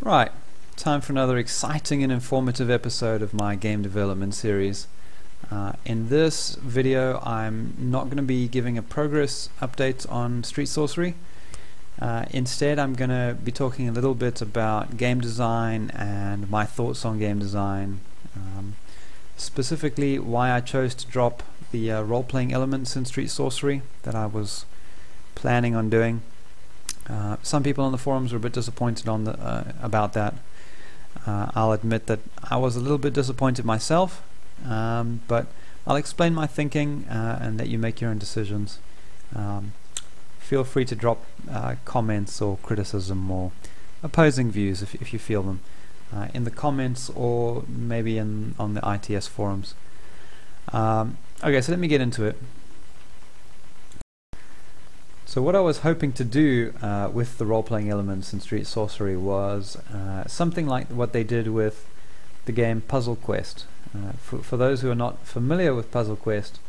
Right, time for another exciting and informative episode of my game development series. In this video I'm not going to be giving a progress update on Street Sorcery. Instead I'm going to be talking a little bit about game design and my thoughts on game design. Specifically why I chose to drop the role-playing elements in Street Sorcery that I was planning on doing. Some people on the forums were a bit disappointed on about that. I'll admit that I was a little bit disappointed myself, but I'll explain my thinking and let you make your own decisions. Feel free to drop comments or criticism or opposing views if you feel them in the comments or maybe on the ITS forums. Okay, so let me get into it. So what I was hoping to do with the role-playing elements in Street Sorcery was something like what they did with the game Puzzle Quest. For those who are not familiar with Puzzle Quest,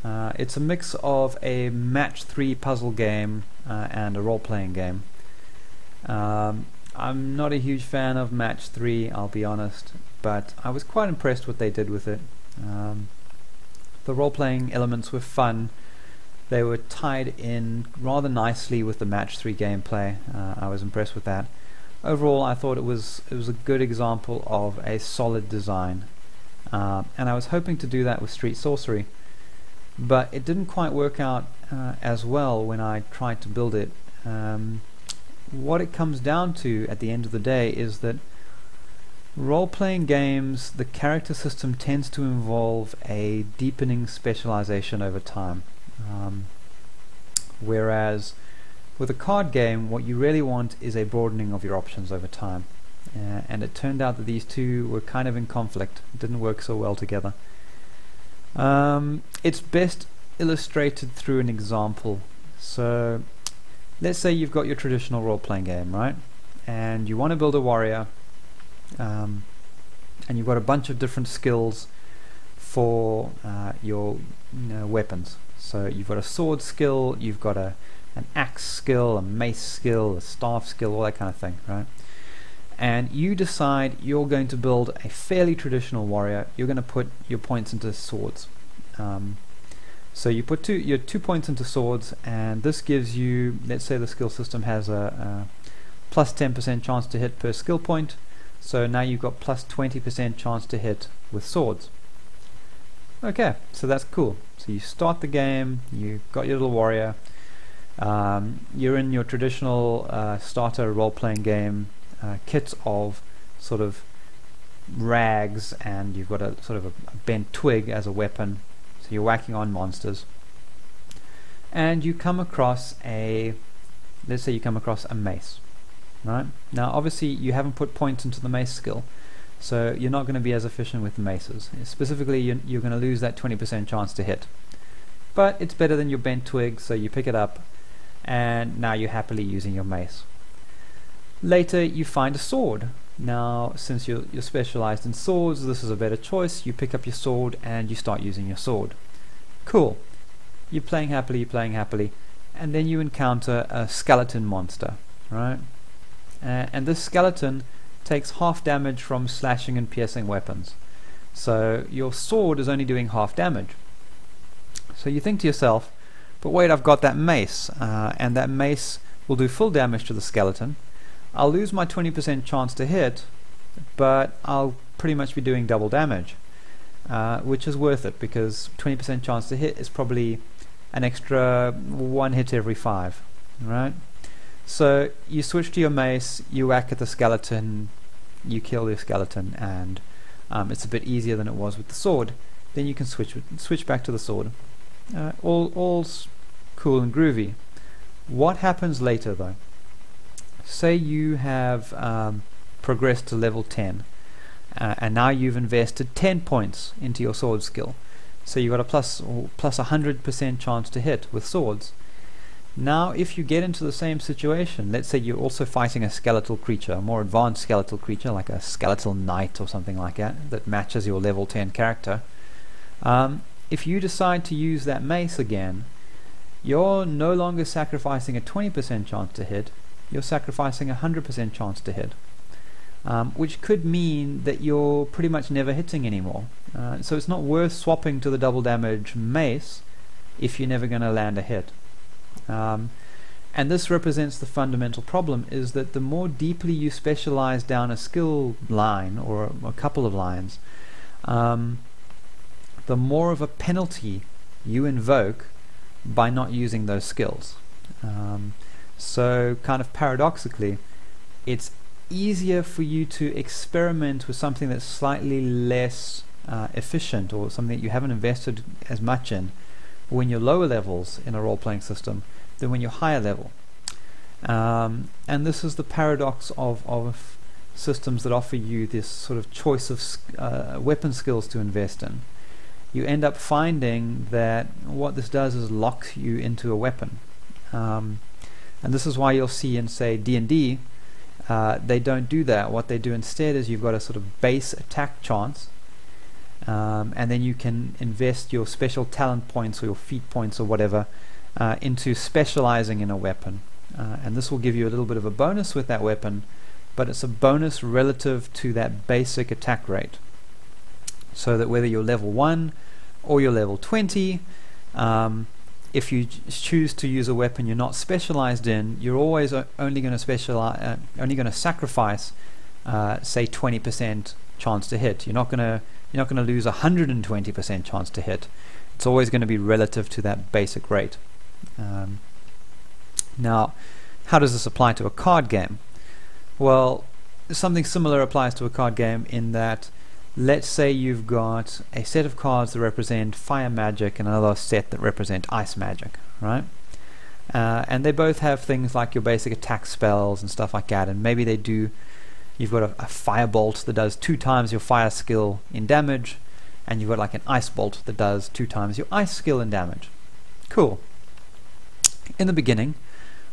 it's a mix of a match 3 puzzle game and a role-playing game. I'm not a huge fan of match 3, I'll be honest, but I was quite impressed with what they did with it. The role-playing elements were fun. They were tied in rather nicely with the match 3 gameplay. I was impressed with that. Overall, I thought it was a good example of a solid design, and I was hoping to do that with Street Sorcery, but it didn't quite work out as well when I tried to build it. What it comes down to at the end of the day is that role-playing games, the character system tends to involve a deepening specialization over time. Whereas with a card game, what you really want is a broadening of your options over time, and it turned out that these two were kind of in conflict. It didn't work so well together. It's best illustrated through an example. So let's say you've got your traditional role-playing game, right, and you want to build a warrior, and you've got a bunch of different skills for your weapons. So you've got a sword skill, you've got an axe skill, a mace skill, a staff skill, all that kind of thing, right? And you decide you're going to build a fairly traditional warrior. You're going to put your points into swords. So you put your 2 points into swords, and this gives you, let's say the skill system has a plus 10% chance to hit per skill point. So now you've got plus 20% chance to hit with swords. Okay, so that's cool. So you start the game, you've got your little warrior, you're in your traditional starter role-playing game kit of sort of rags, and you've got a sort of a bent twig as a weapon, so you're whacking on monsters. And you come across let's say you come across a mace, right? Now obviously you haven't put points into the mace skill, so you're not going to be as efficient with the maces. Specifically, you're going to lose that 20% chance to hit. But it's better than your bent twig, so you pick it up, and now you're happily using your mace. Later, you find a sword. Now, since you're specialized in swords, this is a better choice. You pick up your sword, and you start using your sword. Cool. You're playing happily, and then you encounter a skeleton monster, right? And this skeleton takes half damage from slashing and piercing weapons. So your sword is only doing half damage. So you think to yourself, but wait, I've got that mace, and that mace will do full damage to the skeleton. I'll lose my 20% chance to hit, but I'll pretty much be doing double damage, which is worth it, because 20% chance to hit is probably an extra 1 hit every 5, right? So you switch to your mace, you whack at the skeleton, you kill the skeleton, and it's a bit easier than it was with the sword. Then you can switch back to the sword. All's cool and groovy. What happens later though? Say you have progressed to level 10, and now you've invested 10 points into your sword skill. So you've got a plus 100% chance to hit with swords. Now if you get into the same situation, let's say you're also fighting a skeletal creature, a more advanced skeletal creature like a skeletal knight or something like that matches your level 10 character. If you decide to use that mace again, you're no longer sacrificing a 20% chance to hit, you're sacrificing a 100% chance to hit. which could mean that you're pretty much never hitting anymore. So it's not worth swapping to the double damage mace if you're never going to land a hit. And this represents the fundamental problem, is that the more deeply you specialize down a skill line or a couple of lines, the more of a penalty you invoke by not using those skills. So kind of paradoxically, it's easier for you to experiment with something that's slightly less efficient, or something that you haven't invested as much in when you're lower levels in a role-playing system than when you're higher level. And this is the paradox of systems that offer you this sort of choice of weapon skills to invest in. You end up finding that what this does is lock you into a weapon. And this is why you'll see in, say, D&D, they don't do that. What they do instead is you've got a sort of base attack chance, and then you can invest your special talent points or your feat points or whatever into specializing in a weapon. And this will give you a little bit of a bonus with that weapon, but it's a bonus relative to that basic attack rate. So that whether you're level 1 or you're level 20, if you choose to use a weapon you're not specialized in, you're always only going to sacrifice, say, 20% chance to hit. You're not going to lose 120% chance to hit. It's always going to be relative to that basic rate. Now, how does this apply to a card game? Well, something similar applies to a card game in that, let's say you've got a set of cards that represent fire magic and another set that represent ice magic, right? And they both have things like your basic attack spells and stuff like that, and maybe they do, you've got a firebolt that does 2 times your fire skill in damage, and you've got like an ice bolt that does 2 times your ice skill in damage. Cool. In the beginning,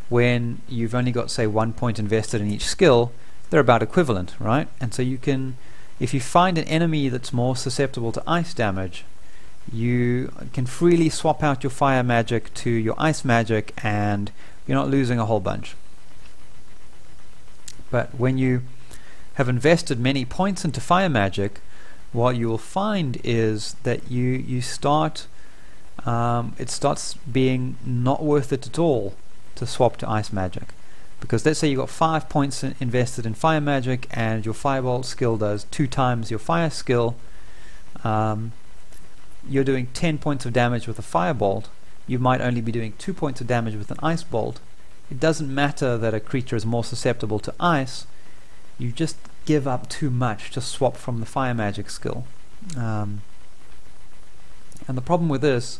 when you've only got, say, 1 point invested in each skill, they're about equivalent, right? And so you can, if you find an enemy that's more susceptible to ice damage, you can freely swap out your fire magic to your ice magic, and you're not losing a whole bunch. But when you have invested many points into fire magic, what you will find is that you start, it starts being not worth it at all to swap to ice magic. Because let's say you got 5 points invested in fire magic and your firebolt skill does 2 times your fire skill. You're doing 10 points of damage with a firebolt. You might only be doing 2 points of damage with an ice bolt. It doesn't matter that a creature is more susceptible to ice. You just give up too much to swap from the fire magic skill. And the problem with this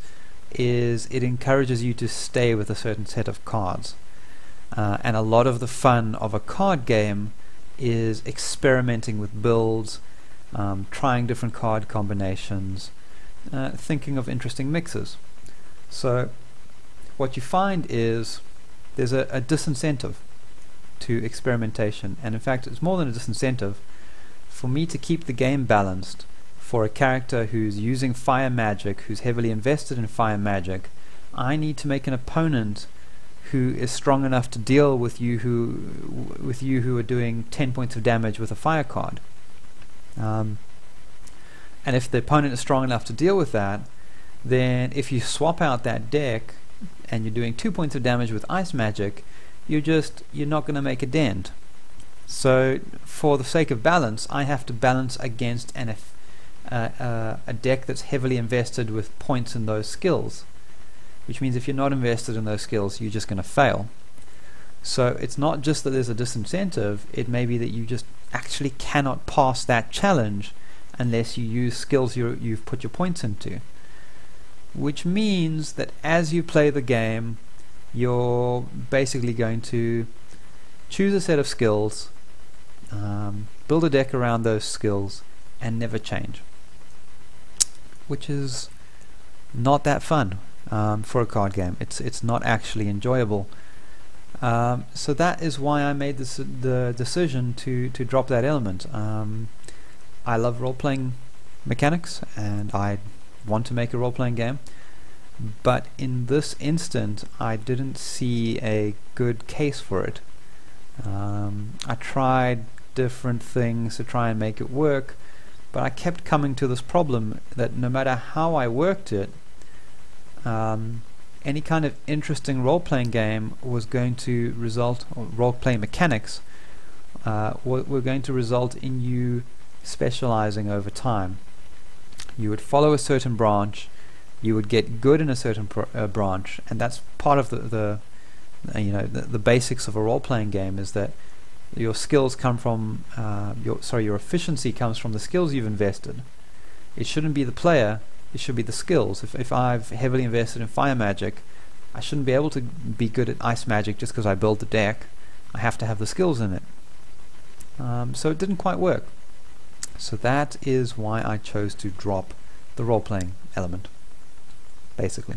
is it encourages you to stay with a certain set of cards. And a lot of the fun of a card game is experimenting with builds, trying different card combinations, thinking of interesting mixes. So what you find is there's a disincentive to experimentation, and in fact it's more than a disincentive. For me to keep the game balanced for a character who's using fire magic, who's heavily invested in fire magic, I need to make an opponent who is strong enough to deal with you who are doing 10 points of damage with a fire card. And if the opponent is strong enough to deal with that, then if you swap out that deck and you're doing 2 points of damage with ice magic, you're not going to make a dent. So for the sake of balance, I have to balance against a deck that's heavily invested with points in those skills, which means if you're not invested in those skills, you're just going to fail. So it's not just that there's a disincentive, it may be that you just actually cannot pass that challenge unless you use skills you've put your points into. Which means that as you play the game, you're basically going to choose a set of skills, build a deck around those skills, and never change. Which is not that fun. For a card game, it's not actually enjoyable. So that is why I made the decision to drop that element. I love role-playing mechanics, and I want to make a role-playing game, but in this instant I didn't see a good case for it. I tried different things to try and make it work, but I kept coming to this problem that no matter how I worked it, any kind of interesting role-playing game was going to result, or role-playing mechanics were going to result in you specializing over time. You would follow a certain branch, you would get good in a certain branch, and that's part of the basics of a role-playing game, is that your skills come from your efficiency comes from the skills you've invested. It shouldn't be the player, it should be the skills. If I've heavily invested in fire magic, I shouldn't be able to be good at ice magic just because I build the deck. I have to have the skills in it. So it didn't quite work. So that is why I chose to drop the role-playing element, basically.